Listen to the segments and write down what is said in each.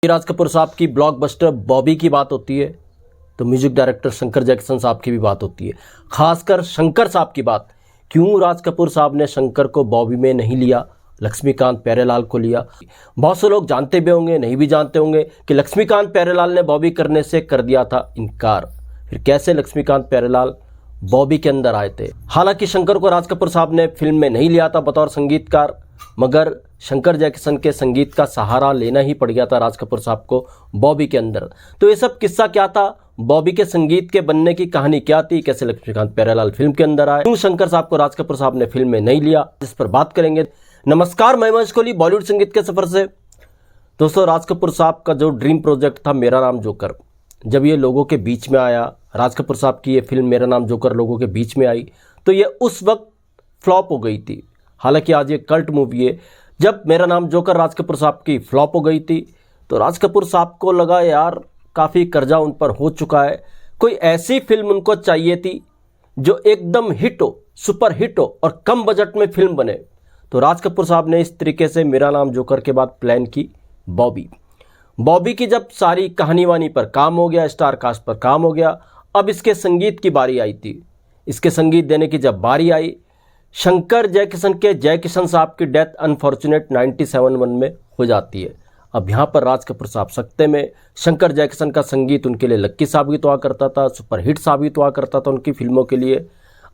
राज कपूर साहब की ब्लॉकबस्टर बॉबी की बात होती है तो म्यूजिक डायरेक्टर शंकर जैक्सन साहब की भी बात होती है। खासकर शंकर साहब की बात, क्यों राज कपूर साहब ने शंकर को बॉबी में नहीं लिया, लक्ष्मीकांत प्यारेलाल को लिया। बहुत से लोग जानते भी होंगे, नहीं भी जानते होंगे कि लक्ष्मीकांत प्यारेलाल ने बॉबी करने से कर दिया था इनकार। फिर कैसे लक्ष्मीकांत प्यारेलाल बॉबी के अंदर आए थे। हालांकि शंकर को राज कपूर साहब ने फिल्म में नहीं लिया था बतौर संगीतकार, मगर शंकर जैक्सन के संगीत का सहारा लेना ही पड़ गया था राज कपूर साहब को बॉबी के अंदर। तो ये सब किस्सा क्या था, बॉबी के संगीत के बनने की कहानी क्या थी, कैसे लक्ष्मीकांत प्यारेलाल फिल्म के अंदर आए, क्यों शंकर साहब को राज कपूर साहब ने फिल्म में नहीं लिया, इस पर बात करेंगे। नमस्कार, मैं महेश कोहली बॉलीवुड संगीत के सफर से। दोस्तों, राज कपूर साहब का जो ड्रीम प्रोजेक्ट था मेरा नाम जोकर, जब ये लोगों के बीच में आया, राज कपूर साहब की ये फिल्म मेरा नाम जोकर लोगों के बीच में आई, तो ये उस वक्त फ्लॉप हो गई थी। हालांकि आज ये कल्ट मूवी है। जब मेरा नाम जोकर राज कपूर साहब की फ्लॉप हो गई थी तो राज कपूर साहब को लगा यार काफ़ी कर्जा उन पर हो चुका है, कोई ऐसी फिल्म उनको चाहिए थी जो एकदम हिट हो, सुपर हिट हो और कम बजट में फिल्म बने। तो राज कपूर साहब ने इस तरीके से मेरा नाम जोकर के बाद प्लान की बॉबी की। जब सारी कहानी वानी पर काम हो गया, स्टार कास्ट पर काम हो गया, अब इसके संगीत की बारी आई थी। इसके संगीत देने की जब बारी आई, शंकर जैकिसन के जयकिशन साहब की डेथ अनफॉर्चुनेट 97 में हो जाती है। अब यहाँ पर राज कपूर साहब सकते में, शंकर जैकिसन का संगीत उनके लिए लक्की साबित हुआ करता था, सुपरहिट साबित हुआ करता था उनकी फिल्मों के लिए।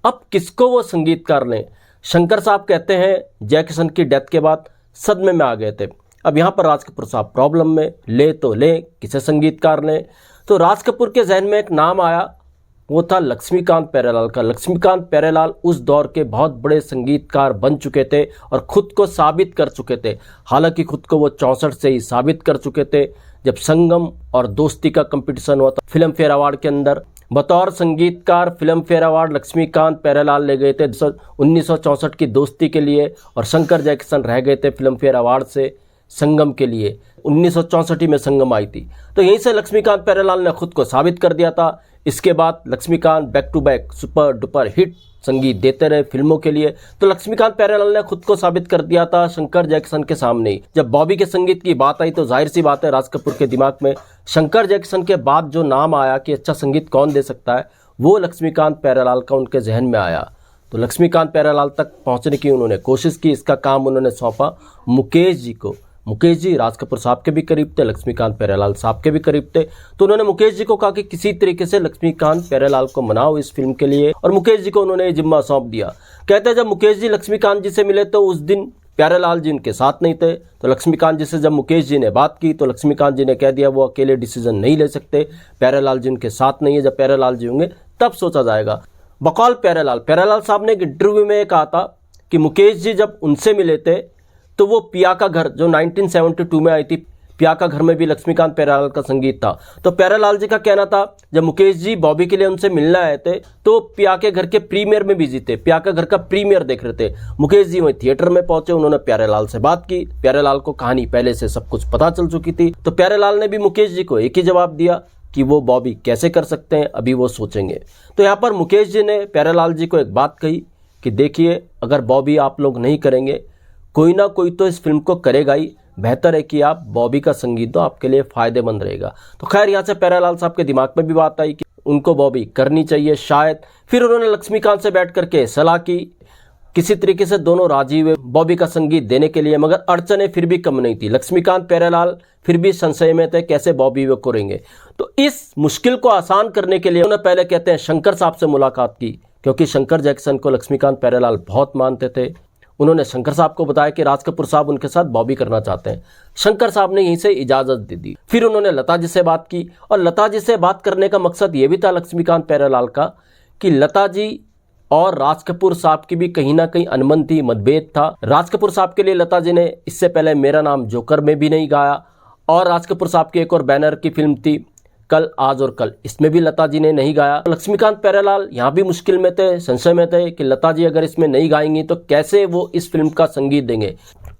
अब किसको वो संगीतकार लें? शंकर साहब कहते हैं जैकिसन की डेथ के बाद सदमे में आ गए थे। अब यहाँ पर राज कपूर साहब प्रॉब्लम में, ले तो ले, किसे संगीतकार लें? तो राज कपूर के जहन में एक नाम आया, वो था लक्ष्मीकांत प्यारेलाल का। लक्ष्मीकांत प्यारेलाल उस दौर के बहुत बड़े संगीतकार बन चुके थे और खुद को साबित कर चुके थे। हालांकि खुद को वो 64 से ही साबित कर चुके थे, जब संगम और दोस्ती का कंपटीशन हुआ था फिल्म फेयर अवार्ड के अंदर। बतौर संगीतकार Filmfare award Laxmikant Pyarelal ले गए थे 1964 की दोस्ती के लिए, और शंकर जैकिसन रह गए थे फिल्म फेयर अवार्ड से संगम के लिए। 1964 में संगम आई थी, तो यहीं से लक्ष्मीकांत प्यारेलाल ने खुद को साबित कर दिया था। इसके बाद Laxmikant back to back super duper hit संगीत देते रहे फिल्मों के लिए। तो लक्ष्मीकांत प्यारेलाल ने खुद को साबित कर दिया था शंकर जैकिसन के सामने ही। जब बॉबी के संगीत की बात आई तो जाहिर सी बात है राज कपूर के दिमाग में शंकर जैकिसन के बाद जो नाम आया कि अच्छा संगीत कौन दे सकता है, वो लक्ष्मीकांत प्यारेलाल का उनके जहन में आया। तो लक्ष्मीकांत प्यारेलाल तक पहुँचने की उन्होंने कोशिश की। इसका काम उन्होंने सौंपा मुकेश जी को। मुकेश जी राज कपूर साहब के भी करीब थे, लक्ष्मीकांत प्यारेलाल साहब के भी करीब थे। तो उन्होंने मुकेश जी को कहा कि किसी तरीके से लक्ष्मीकांत प्यारेलाल को मनाओ इस फिल्म के लिए, और मुकेश जी को उन्होंने ये जिम्मा सौंप दिया। कहते हैं जब मुकेश जी लक्ष्मीकांत जी से मिले तो उस दिन प्यारेलाल जी उनके साथ नहीं थे। तो लक्ष्मीकांत जी से जब मुकेश जी ने बात की तो लक्ष्मीकांत जी ने कह दिया वो अकेले डिसीजन नहीं ले सकते, प्यारेलाल जी उनके साथ नहीं है, जब प्यारेलाल जी होंगे तब सोचा जाएगा। बकौल प्यारेलाल साहब ने एक इंटरव्यू में कहा था कि मुकेश जी जब उनसे मिले थे तो वो पिया का घर जो 1972 में आई थी, पिया का घर में भी लक्ष्मीकांत प्यारेलाल का संगीत था। तो प्यारेलाल जी का कहना था जब मुकेश जी बॉबी के लिए उनसे मिलने आए थे तो पिया के घर के प्रीमियर में बिजी थे, पिया का घर का प्रीमियर देख रहे थे। मुकेश जी वहीं थिएटर में पहुंचे, उन्होंने प्यारेलाल से बात की। प्यारेलाल को कहानी पहले से सब कुछ पता चल चुकी थी। तो प्यारेलाल ने भी मुकेश जी को एक ही जवाब दिया कि वो बॉबी कैसे कर सकते हैं, अभी वो सोचेंगे। तो यहाँ पर मुकेश जी ने प्यारेलाल जी को एक बात कही कि देखिए अगर बॉबी आप लोग नहीं करेंगे, कोई ना कोई तो इस फिल्म को करेगा ही, बेहतर है कि आप बॉबी का संगीत दो, आपके लिए फायदेमंद रहेगा। तो खैर यहाँ से प्यारेलाल साहब के दिमाग में भी बात आई कि उनको बॉबी करनी चाहिए शायद। फिर उन्होंने लक्ष्मीकांत से बैठ करके सलाह की, किसी तरीके से दोनों राजी हुए बॉबी का संगीत देने के लिए, मगर अड़चने फिर भी कम नहीं थी। लक्ष्मीकांत प्यारेलाल फिर भी संशय में थे कैसे बॉबी वो करेंगे। तो इस मुश्किल को आसान करने के लिए उन्होंने पहले कहते हैं शंकर साहब से मुलाकात की, क्योंकि शंकर जैक्सन को लक्ष्मीकांत प्यारेलाल बहुत मानते थे। उन्होंने शंकर साहब को बताया कि राज कपूर साहब उनके साथ बॉबी करना चाहते हैं। शंकर साहब ने यहीं से इजाज़त दे दी। फिर उन्होंने लता जी से बात की, और लता जी से बात करने का मकसद ये भी था लक्ष्मीकांत प्यारेलाल का कि लता जी और राज कपूर साहब की भी कहीं ना कहीं अनबन थी, मतभेद था। राज कपूर साहब के लिए लता जी ने इससे पहले मेरा नाम जोकर में भी नहीं गाया, और राज कपूर साहब की एक और बैनर की फिल्म थी कल आज और कल, इसमें भी लता जी ने नहीं गाया। लक्ष्मीकांत प्यारेलाल यहाँ भी मुश्किल में थे, संशय में थे कि लता जी अगर इसमें नहीं गाएंगी तो कैसे वो इस फिल्म का संगीत देंगे।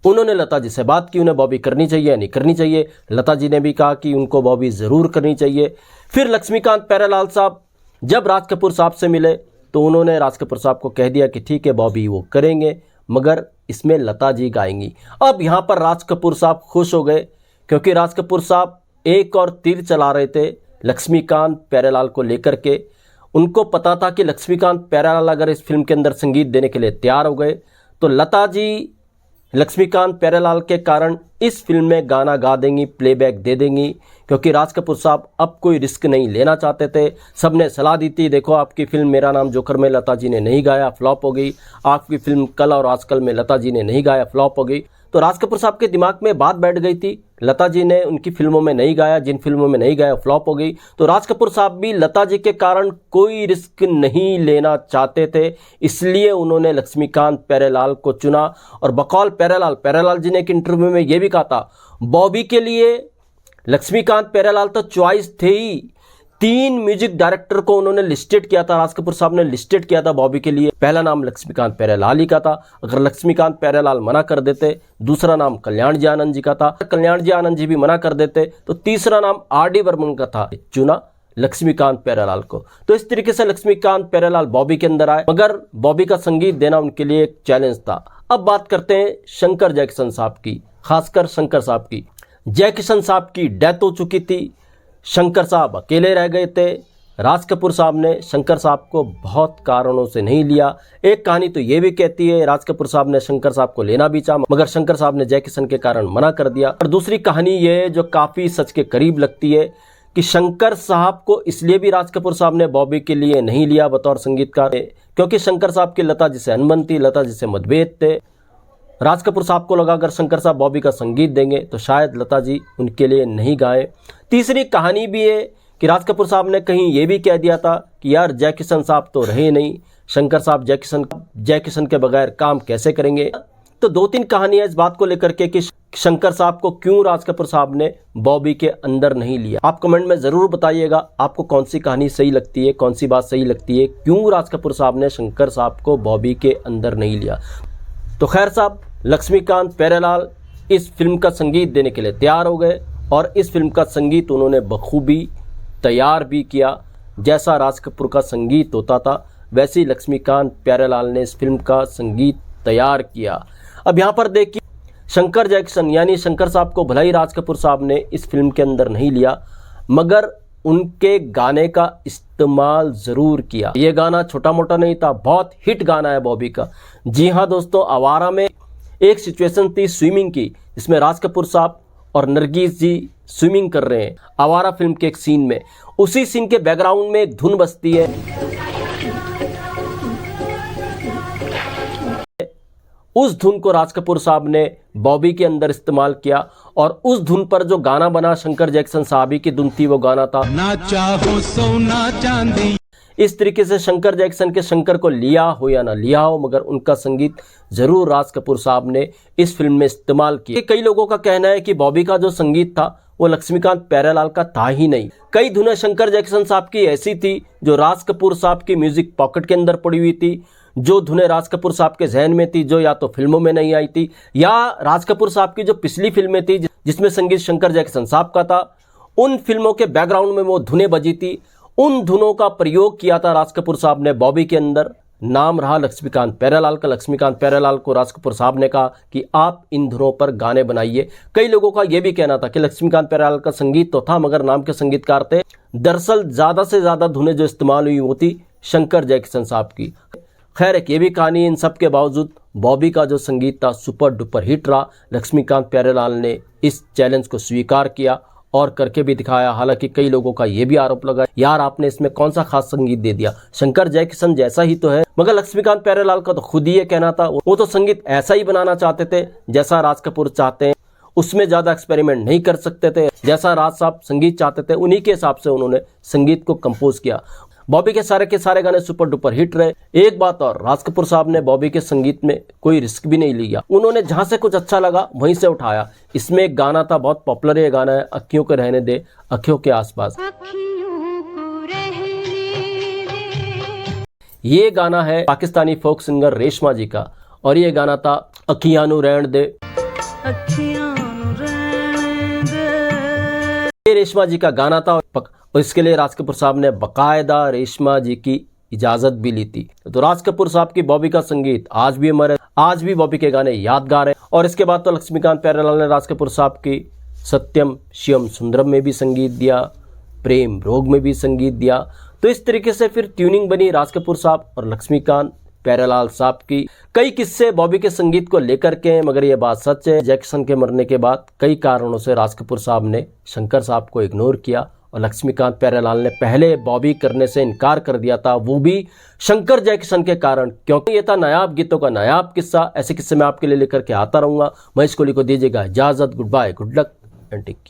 उन्होंने लता जी से बात की, उन्हें बॉबी करनी चाहिए या नहीं करनी चाहिए। लता जी ने भी कहा कि उनको बॉबी ज़रूर करनी चाहिए। फिर लक्ष्मीकांत प्यारेलाल साहब जब राज कपूर साहब से मिले तो उन्होंने राज कपूर साहब को कह दिया कि ठीक है बॉबी वो करेंगे, मगर इसमें लता जी गाएंगी। अब यहाँ पर राज कपूर साहब खुश हो गए क्योंकि राज कपूर साहब एक और तीर चला रहे थे लक्ष्मीकांत प्यारेलाल को लेकर के। उनको पता था कि लक्ष्मीकांत प्यारेलाल अगर इस फिल्म के अंदर संगीत देने के लिए तैयार हो गए तो लता जी लक्ष्मीकांत प्यारेलाल के कारण इस फिल्म में गाना गा देंगी, प्लेबैक दे देंगी, क्योंकि राज कपूर साहब अब कोई रिस्क नहीं लेना चाहते थे। सबने सलाह दी थी, देखो आपकी फिल्म मेरा नाम जोकर में लता जी ने नहीं गाया, फ्लॉप हो गई। आपकी फिल्म कल और आजकल में लता जी ने नहीं गाया, फ्लॉप हो गई। तो राज कपूर साहब के दिमाग में बात बैठ गई थी, लता जी ने उनकी फिल्मों में नहीं गाया, जिन फिल्मों में नहीं गाया फ्लॉप हो गई। तो राज कपूर साहब भी लता जी के कारण कोई रिस्क नहीं लेना चाहते थे, इसलिए उन्होंने लक्ष्मीकांत प्यारेलाल को चुना। और बकौल प्यारेलाल जी ने एक इंटरव्यू में यह भी कहा था, बॉबी के लिए लक्ष्मीकांत प्यारेलाल तो चॉइस थे ही। 3 म्यूजिक डायरेक्टर को उन्होंने लिस्टेड किया था, राज कपूर साहब ने लिस्टेड किया था बॉबी के लिए। पहला नाम लक्ष्मीकांत प्यारेलाल ही का था, अगर लक्ष्मीकांत प्यारेलाल मना कर देते दूसरा नाम कल्याण जी आनंद जी का था, कल्याण जी आनंद जी भी मना कर देते तो तीसरा नाम आर.डी. बर्मन का था। चुना लक्ष्मीकांत प्यारेलाल को। तो इस तरीके से लक्ष्मीकांत प्यारेलाल बॉबी के अंदर आए, मगर बॉबी का संगीत देना उनके लिए एक चैलेंज था। अब बात करते हैं शंकर जयकिशन साहब की, खासकर शंकर साहब की। जयकिशन साहब की डेथ हो चुकी थी, शंकर साहब अकेले रह गए थे। राज कपूर साहब ने शंकर साहब को बहुत कारणों से नहीं लिया। एक कहानी तो ये भी कहती है राज कपूर साहब ने शंकर साहब को लेना भी चाहा, मगर शंकर साहब ने जयकिशन के कारण मना कर दिया। और दूसरी कहानी ये है जो काफ़ी सच के करीब लगती है कि शंकर साहब को इसलिए भी राज कपूर साहब ने बॉबी के लिए नहीं लिया बतौर संगीतकार, क्योंकि शंकर साहब की लता जी से अनबन थी, लता जी से मतभेद थे। राज कपूर साहब को लगा अगर शंकर साहब बॉबी का संगीत देंगे तो शायद लता जी उनके लिए नहीं गाए। तीसरी कहानी भी है कि राज कपूर साहब ने कहीं ये भी कह दिया था कि यार जयकिशन साहब तो रहे नहीं, शंकर साहब जयकिशन के बगैर काम कैसे करेंगे। तो 2-3 कहानियां इस बात को लेकर के कि शंकर साहब को क्यों राज कपूर साहब ने बॉबी के अंदर नहीं लिया। आप कमेंट में ज़रूर बताइएगा आपको कौन सी कहानी सही लगती है, कौन सी बात सही लगती है, क्यों राज कपूर साहब ने शंकर साहब को बॉबी के अंदर नहीं लिया। तो खैर साहब, लक्ष्मीकांत प्यारेलाल इस फिल्म का संगीत देने के लिए तैयार हो गए और इस फिल्म का संगीत उन्होंने बखूबी तैयार भी किया। जैसा राज कपूर का संगीत होता था वैसे ही लक्ष्मीकांत प्यारेलाल ने इस फिल्म का संगीत तैयार किया। अब यहाँ पर देखिए, शंकर जयकिशन यानी शंकर साहब को भला ही राज कपूर साहब ने इस फिल्म के अंदर नहीं लिया, मगर उनके गाने का इस्तेमाल ज़रूर किया। ये गाना छोटा मोटा नहीं था, बहुत हिट गाना है बॉबी का। जी हाँ दोस्तों, आवारा में एक सिचुएशन थी स्विमिंग की, इसमें राज कपूर साहब और नरगिस जी स्विमिंग कर रहे हैं आवारा फिल्म के एक सीन में। उसी सीन के बैकग्राउंड में एक धुन बजती है, उस धुन को राज कपूर साहब ने बॉबी के अंदर इस्तेमाल किया और उस धुन पर जो गाना बना शंकर जैक्सन साहब की धुन थी, वो गाना था ना चाहो सोना चांदी। इस तरीके से शंकर जैक्सन के शंकर को लिया हो या ना लिया हो, मगर उनका संगीत जरूर राज कपूर साहब ने इस फिल्म में इस्तेमाल किया। कई लोगों का कहना है कि बॉबी का जो संगीत था वो लक्ष्मीकांत प्यारेलाल का था ही नहीं। कई धुनें शंकर जैक्सन साहब की ऐसी थी जो राज कपूर साहब की म्यूजिक पॉकेट के अंदर पड़ी हुई थी, जो धुनें राज कपूर साहब के जहन में थी, जो या तो फिल्मों में नहीं आई थी, या राज कपूर साहब की जो पिछली फिल्में थी जिसमें संगीत शंकर जैक्सन साहब का था, उन फिल्मों के बैकग्राउंड में वो धुनें बजी थी। उन धुनों का प्रयोग किया था राज कपूर साहब ने बॉबी के अंदर। नाम रहा लक्ष्मीकांत प्यारेलाल का। लक्ष्मीकांत प्यारेलाल को राज कपूर साहब ने कहा कि आप इन धुनों पर गाने बनाइए। कई लोगों का यह भी कहना था कि लक्ष्मीकांत प्यारेलाल का संगीत तो था मगर नाम के संगीतकार थे। दरअसल ज्यादा से ज्यादा धुनें जो इस्तेमाल हुई वो थी शंकर जैक्सन साहब की। खैर, एक ये भी कहानी, इन सब के बावजूद बॉबी का जो संगीत था सुपर डुपर हिट रहा। लक्ष्मीकांत प्यारेलाल ने इस चैलेंज को स्वीकार किया और करके भी दिखाया। हालांकि कई लोगों का यह भी आरोप लगा, यार आपने इसमें कौन सा खास संगीत दे दिया, शंकर जयकिशन जैसा ही तो है। मगर लक्ष्मीकांत प्यारेलाल का तो खुद ही ये कहना था, वो तो संगीत ऐसा ही बनाना चाहते थे जैसा राज कपूर चाहते हैं, उसमें ज्यादा एक्सपेरिमेंट नहीं कर सकते थे। जैसा राज साहब संगीत चाहते थे उन्हीं के हिसाब से उन्होंने संगीत को कंपोज किया। बॉबी के सारे गाने सुपर डुपर हिट रहे। एक बात और, राज कपूर साहब ने बॉबी के संगीत में कोई रिस्क भी नहीं लिया। उन्होंने जहां से कुछ अच्छा लगा वहीं से उठाया। इसमें एक गाना था, बहुत पॉपुलर ये गाना है, अखियों को रहने दे अखियों के आसपास। ये गाना है पाकिस्तानी फोक सिंगर रेशमा जी का और ये गाना था अखियां नू रहन दे। ये रेशमा जी का गाना था और इसके लिए राज कपूर साहब ने बकायदा रेशमा जी की इजाजत भी ली थी। तो राज कपूर साहब की बॉबी का संगीत आज भी अमर है, आज भी बॉबी के गाने यादगार है। और इसके बाद तो लक्ष्मीकांत प्यारेलाल ने राज कपूर साहब की सत्यम शिवम सुंदरम में भी संगीत दिया, प्रेम रोग में भी संगीत दिया। तो इस तरीके से फिर ट्यूनिंग बनी राज कपूर साहब और लक्ष्मीकांत प्यारेलाल साहब की। कई किस्से बॉबी के संगीत को लेकर के हैं, मगर यह बात सच है जैक्सन के मरने के बाद कई कारणों से राज कपूर साहब ने शंकर साहब को इग्नोर किया और लक्ष्मीकांत प्यारेलाल ने पहले बॉबी करने से इनकार कर दिया था, वो भी शंकर जैक्सन के कारण, क्योंकि ये था नायाब गीतों का नायाब किस्सा। ऐसे किस्से मैं आपके लिए लेकर के आता रहूंगा। महेश कोहली को दीजिएगा इजाजत। Goodbye, good luck and take care.